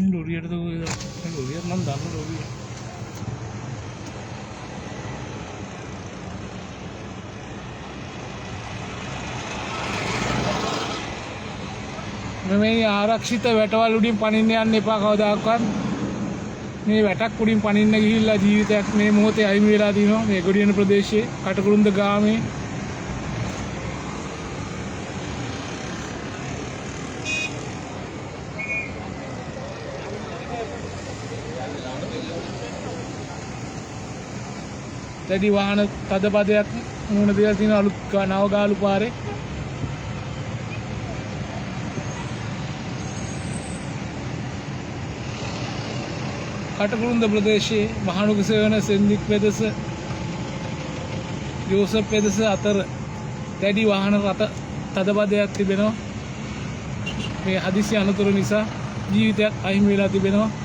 ලොරියට ලොරියට නම් දන්න ලොරිය මේ ආරක්ෂිත වැටවල් උඩින් පනින්න යන්න එපා කවදාකවත්. මේ වැටක් උඩින් පනින්න ගිහිල්ලා ජීවිතයක් මේ මොහොතේ අහිමි වෙලා තිනවා මේ ගොඩියන ප්‍රදේශයේ කටුකුරුන්ද ගාමේ. දැඩි වාහන තදබදයක් මුහුණ දෙලා තියෙන අලුත් නවගාලු පාරේ. කටුකුරුන්ද ප්‍රදේශයේ මහනුගසවන සෙන්දික් පෙදෙස යෝසප් පෙදෙස අතර දැඩි වාහන රථ තදබදයක් තිබෙනවා. මේ හදිසි අනතුරු නිසා ජීවිතයක් අහිමි වෙලා තිබෙනවා.